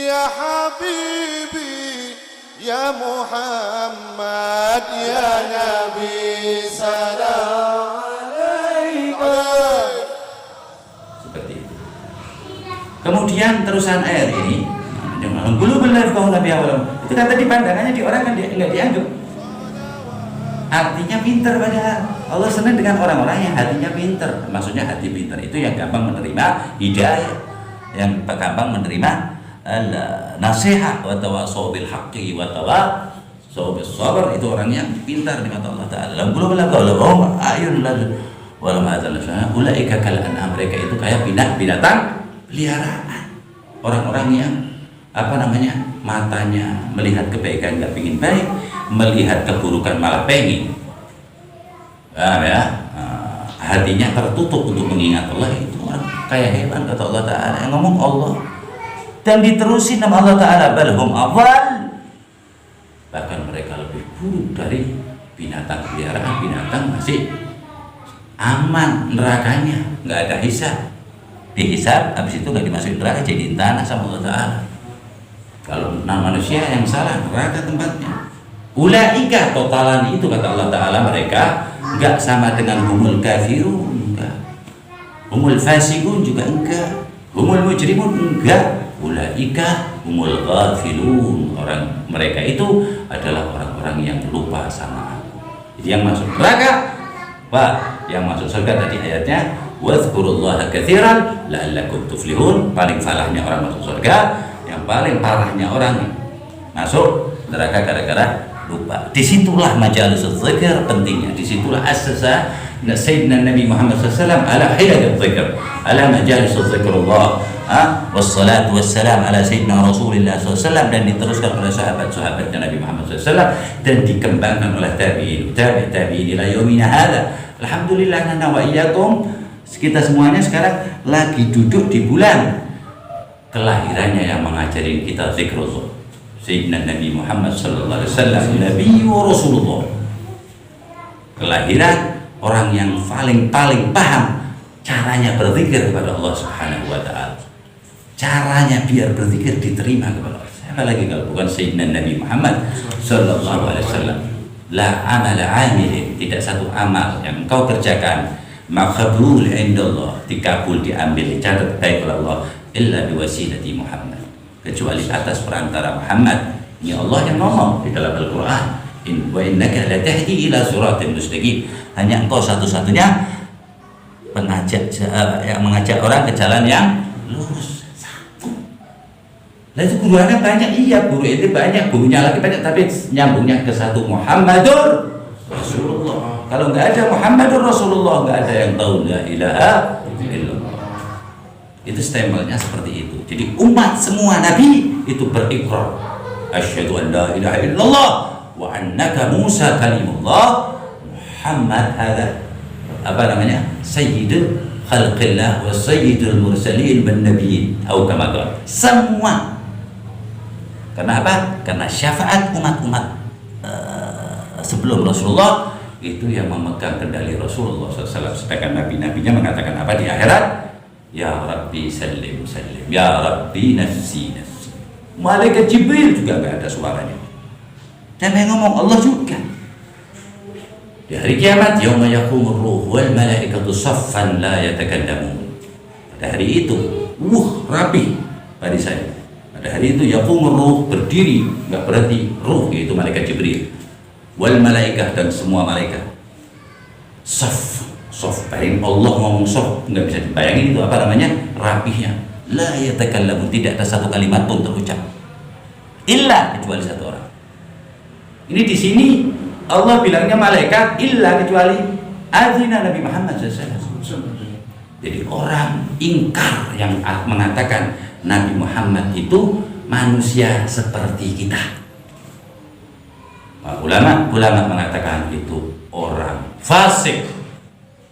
يا حبيبي يا محمد يا نبي سلام عليك. Seperti itu. Kemudian terusan ayat ini, dulu benar kau Nabi awal. Itu kata di pandangannya di orang kan nggak dianggap. Artinya pinter padahal. Allah senang dengan orang-orang yang hatinya pinter. Maksudnya hati pinter itu yang gampang menerima hidayah, yang gampang menerima nasihat, wa tawassaw bil haqqi wa tawassaw bis sabr. Itu orang yang pintar di mata Allah Taala. Lam qulubul qawlahum ayun lad wa lam azal ulaika kal an'am. Mereka itu kayak binatang peliharaan. Orang-orang yang matanya melihat kebaikan nggak pingin baik, melihat keburukan malah pengen. Hatinya tertutup untuk mengingat Allah. Itu orang kayak hewan kata Allah Ta'ala. Yang ngomong Allah. Dan diterusin nama Allah Ta'ala, balhum awal. Bahkan mereka lebih buruk dari binatang peliharaan. Binatang masih aman nerakanya, nggak ada hisab. Dihisab, habis itu nggak dimasukin neraka, jadi tanah sama Allah Ta'ala. Kalau manusia yang salah, neraka tempatnya. Ulaika totalan itu kata Allah Ta'ala, mereka enggak sama dengan humul kafirun, enggak. Humul fasikun juga enggak. Humul mujrimun enggak. Ulaika humul ghafilun. Orang mereka itu adalah orang-orang yang lupa sama aku. Jadi yang masuk neraka, Pak, yang masuk surga tadi ayatnya wadhkurullaha katsiran la'allakum tuflihun. Paling falahnya orang masuk surga. Yang paling parahnya orang masuk neraka gara-gara lupa. Disitulah majalis dzikir pentingnya. Disitulah asasa Sayyidina Nabi Muhammad SAW ala hayat dzikir, ala majalis dzikrullah, wassalatu wassalam ala Sayyidina Rasulullah SAW, dan diteruskan oleh sahabat-sahabat Nabi Muhammad SAW dan dikembangkan oleh tabi'in ila yaumina hadza. Alhamdulillah nana wa iyyakum, kita semuanya sekarang lagi duduk di bulan kelahirannya yang mengajarin kita zikrullah. Sayyidina Nabi Muhammad sallallahu alaihi wasallam, Nabi wa Rasulullah. Kelahiran orang yang paling paham caranya berzikir kepada Allah Subhanahu wa taala. Caranya biar berzikir diterima kepada Allah. Siapa lagi kalau bukan Sayyidina Nabi Muhammad sallallahu alaihi wasallam. La amala amilin, tidak satu amal yang engkau kerjakan maqbul indallah, dikabul, diambil, dicatat baik oleh Allah, illa biwasilati Muhammad, kecuali atas perantara Muhammad. Ini Allah yang ngomong di dalam Al-Quran, wa innaka latahdi ila siratin mustaqim. Hanya engkau satu-satunya yang mengajak orang ke jalan yang lurus. Satu. Lah itu gurunya banyak, iya guru itu banyak, gurunya lagi banyak, tapi nyambungnya ke satu, Muhammadur Rasulullah. Kalau nggak ada Muhammadur Rasulullah, nggak ada yang tahu la ilaha illallah. Itu stempelnya seperti itu. Jadi umat semua Nabi itu berikrar, asyhadu an la ilaha illallah wa annaka Musa kalimullah Muhammad hadza sayyidul khalqillah wa sayyidul mursalin wan nabiyyin atau kama qala. Semua. Karena apa? Karena syafaat umat-umat sebelum Rasulullah itu yang memegang kendali Rasulullah SAW. Sedangkan nabi-nabinya mengatakan apa di akhirat? Ya Rabbi salim salim, Ya Rabbi nafsi nafsi. Malaikat Jibril juga nggak ada suaranya. Dan yang ngomong Allah juga. Di hari kiamat, yauma yaqumur ruh wal malaikatu saffan la yatakallamun. Pada hari itu, rapi barisannya. Pada hari itu yaqumur ruh, berdiri, nggak berhenti, ruh yaitu malaikat Jibril. Wal malaikat, dan semua malaikat. Saff, bayangin Allah ngomong soft, nggak bisa dibayangin itu apa namanya, rapihnya. La yatakallamun, tidak ada satu kalimat pun terucap, illa kecuali satu orang. Ini di sini Allah bilangnya malaikat illa kecuali azina Nabi Muhammad SAW. Jadi orang ingkar yang mengatakan Nabi Muhammad itu manusia seperti kita. Ulama mengatakan itu orang fasik.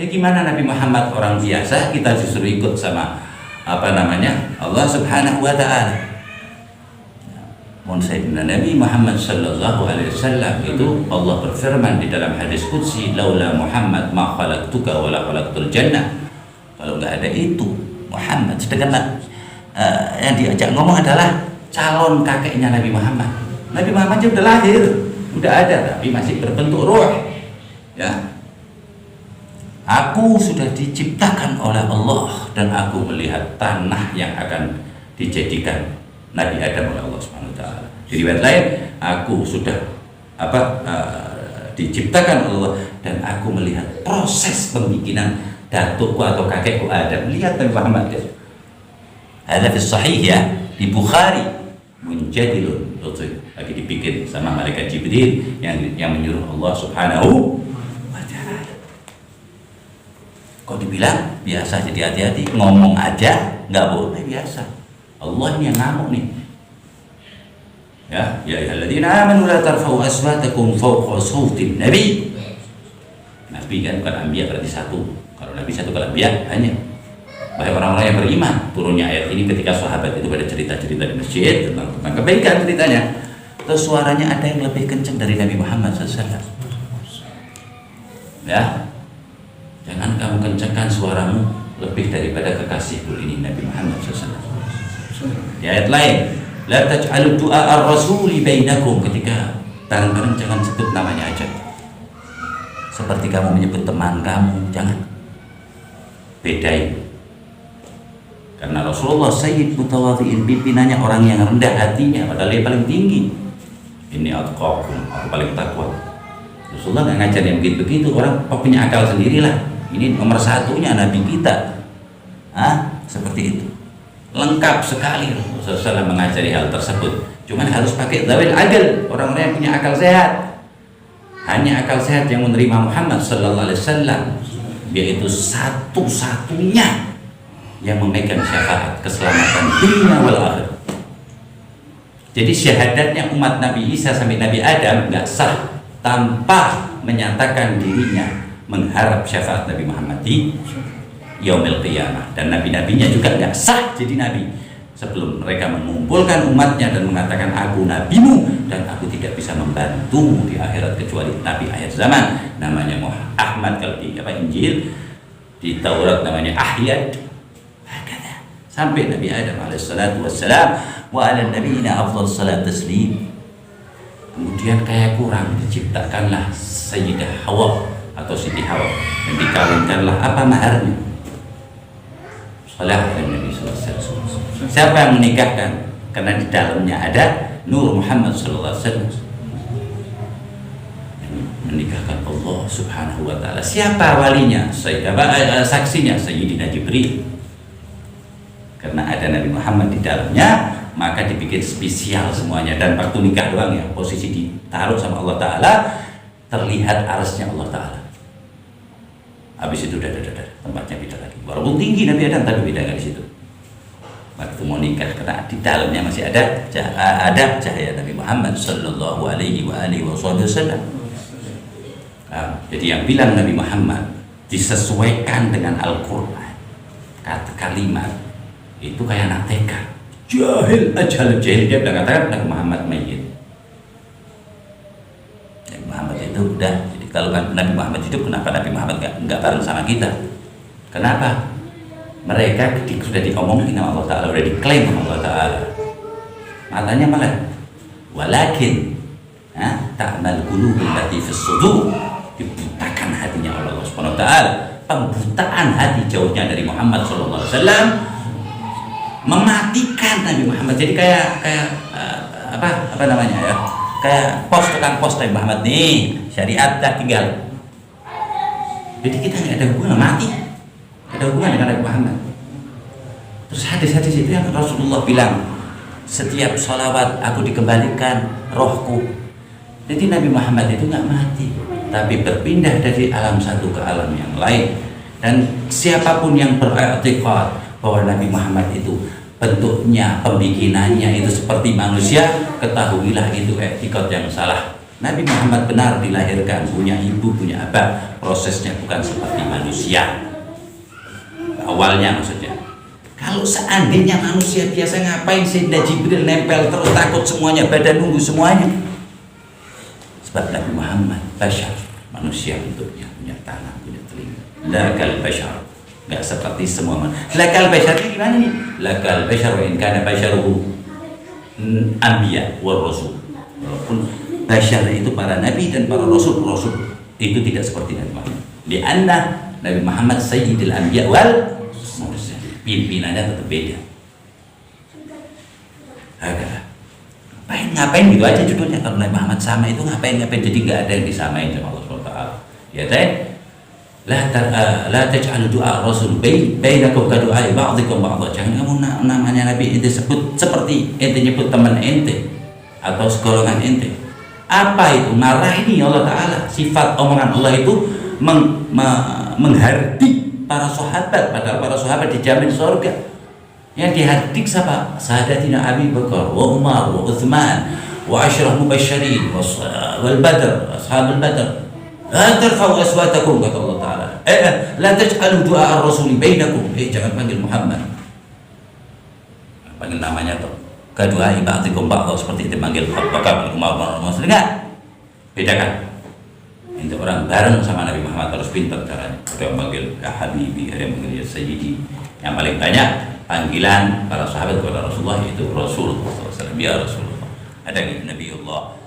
Gimana Nabi Muhammad orang biasa, kita justru ikut sama Allah Subhanahu wa taala. Sayyidina Nabi Muhammad sallallahu alaihi wasallam itu Allah berfirman di dalam hadis qudsi, laula Muhammad ma khalaqtuka wa la khalaqtul jannah. Kalau enggak ada itu Muhammad, sedangkan yang diajak ngomong adalah calon kakeknya Nabi Muhammad. Nabi Muhammad udah lahir, udah ada, tapi masih berbentuk ruh. Ya, aku sudah diciptakan oleh Allah dan aku melihat tanah yang akan dijadikan Nabi Adam oleh Allah Subhanahu wa taala. Di riwayat lain, aku sudah diciptakan oleh Allah dan aku melihat proses pembikinan datukku atau kakekku Adam. Lihat Nabi Muhammad ya. Ada di sahih ya, di Bukhari, munjadilun, lagi dibikin sama malaikat Jibril yang menyuruh Allah Subhanahu wa taala. Kok dibilang biasa, jadi hati-hati, ngomong aja nggak boleh biasa. Allah ini yang ngamuk nih. Ya ayyuhalladzina amanu la tarfa'u aswatakum fawqa sawtin nabi. Nabi kan bukan anbiya berarti satu. Kalau nabi satu, kalau anbiya hanya. Bahwa orang-orang yang beriman, turunnya ayat ini ketika sahabat itu pada cerita-cerita di masjid tentang kebaikan ceritanya. Terus suaranya ada yang lebih kencang dari Nabi Muhammad SAW. Ya, jangan kamu kencangkan suaramu lebih daripada kekasihku ini Nabi Muhammad SAW. Di ayat lain, la taj'alu du'a ar-rasuli bainakum, ketika bareng-bareng jangan sebut namanya aja. Seperti kamu menyebut teman kamu, jangan. Bedain. Karena Rasulullah Sayyid mutawadhi'in, pimpinannya orang yang rendah hatinya, padahal dia paling tinggi. Ini atqakum, aku paling takwa. Rasulullah nggak ngajar yang begitu-begitu, orang punya akal sendirilah. Ini nomor satunya Nabi kita. Seperti itu. Lengkap sekali Rasulullah mengajari hal tersebut. Cuman harus pakai zawil adil, orang-orang yang punya akal sehat. Hanya akal sehat yang menerima Muhammad sallallahu alaihi wasallam, yaitu satu-satunya yang memegang syafaat keselamatan dunia wal akhirah. Jadi syahadatnya umat Nabi Isa sampai Nabi Adam nggak sah tanpa menyatakan dirinya mengharap syafaat Nabi Muhammad di yaumil qiyamah. Dan nabi-nabinya juga nggak sah jadi nabi sebelum mereka mengumpulkan umatnya dan mengatakan aku nabimu dan aku tidak bisa membantumu di akhirat kecuali nabi akhir zaman namanya Ahmad, kalau di Injil, di Taurat namanya Ahyad. Sampai Nabi Adam alaihissalatu wassalam wa ala nabiyina afdal salat taslim. Kemudian kayak kurang, diciptakanlah Sayyidah Hawa atau Siti Hawa dan dikawinkanlah apa maharnya? Salat Nabi sallallahu alaihi wasallam. Siapa yang menikahkan? Karena di dalamnya ada Nur Muhammad sallallahu alaihi wasallam. Menikahkan Allah Subhanahu wa taala. Siapa walinya? Saksinya Sayyidina Jibril. Karena ada Nabi Muhammad di dalamnya, maka dibikin spesial semuanya. Dan waktu nikah doang ya, posisi ditaruh sama Allah Ta'ala, terlihat arsnya Allah Ta'ala. Habis itu tempatnya beda lagi. Walaupun tinggi Nabi Adam, tapi beda nggak di situ. Waktu mau nikah, karena di dalamnya masih ada cahaya Nabi Muhammad Sallallahu Alaihi Wasallam. Jadi yang bilang Nabi Muhammad disesuaikan dengan Al-Quran, kata kalimat itu kayak anak TK, jahil, dia bilang katakan Nabi Muhammad mayyit. Nabi Muhammad itu udah, jadi kalau Nabi Muhammad hidup, kenapa Nabi Muhammad nggak bareng sama kita? Kenapa? Mereka sudah diomongin sama Allah Ta'ala, sudah diklaim sama Allah Ta'ala. Matanya malah walakin ta'mal qulubul lati fis sudur, dibutakan hatinya oleh Allah Subhanahu wa taala. Pembutaan hati jauhnya dari Muhammad sallallahu alaihi wasallam mematikan Nabi Muhammad. Jadi kayak apa namanya ya? Kayak tukang pos Nabi Muhammad nih, syariat dah tinggal. Jadi kita nggak ada hubungan, mati. Ada hubungan dengan Nabi Muhammad. Terus hadis-hadis itu yang Rasulullah bilang, setiap sholawat aku dikembalikan rohku. Jadi Nabi Muhammad itu nggak mati, tapi berpindah dari alam satu ke alam yang lain. Dan siapapun yang beriktikad bahwa Nabi Muhammad itu bentuknya, pembikinannya itu seperti manusia, ketahuilah itu iktikad yang salah. Nabi Muhammad benar dilahirkan, punya ibu, punya apa, prosesnya bukan seperti manusia. Awalnya maksudnya. Kalau seandainya manusia biasa, ngapain Sayyidina Jibril nempel terus, takut semuanya, badan nunggu semuanya? Sebab Nabi Muhammad bashar, manusia bentuknya, punya tangan, punya telinga. Lakal bashar, nggak seperti semua manusia. Lakal bashar ini gimana nih? Lakal bashar wa in kana basharuhu anbiya wal rasul. Walaupun basyar itu para nabi dan para rasul itu tidak seperti Nabi Muhammad. Lianna Nabi Muhammad sayyidil anbiya wal mursalin. Pimpinannya tetap beda. Ngapain gitu aja judulnya. Kalau Nabi Muhammad sama itu ngapain, jadi nggak ada yang disamain sama Allah SWT. Ya teh, la taj'alu du'a rasul bainakum ka du'a ba'dikum ba'dha. Jangan kamu namanya Nabi ente sebut seperti ente nyebut teman ente atau segolongan ente. Apa itu? Marahi Allah Ta'ala. Sifat omongan Allah itu menghardik para sahabat, padahal para sahabat dijamin surga. Yang dihardik siapa? Sahadatina Abi Bakar wa Umar wa Uthman wa asyrah mubasyirin wal badr, ashabul badr. La tarfa'u aswatakum, kata Allah Ta'ala. La taj'alu du'a ar-rasul bainakum. Jangan panggil Muhammad. Panggil namanya tuh. Kedua ibadikum ba'dha, seperti dipanggil Abu Bakar, Umar, Utsman. Enggak. Bedakan. Ini orang bareng sama Nabi Muhammad harus pintar caranya. Ada yang panggil ya Habibi, ada yang panggil ya Sayyidi. Yang paling banyak panggilan para sahabat kepada Rasulullah itu Rasulullah SAW, ya Rasulullah. Ada Nabiullah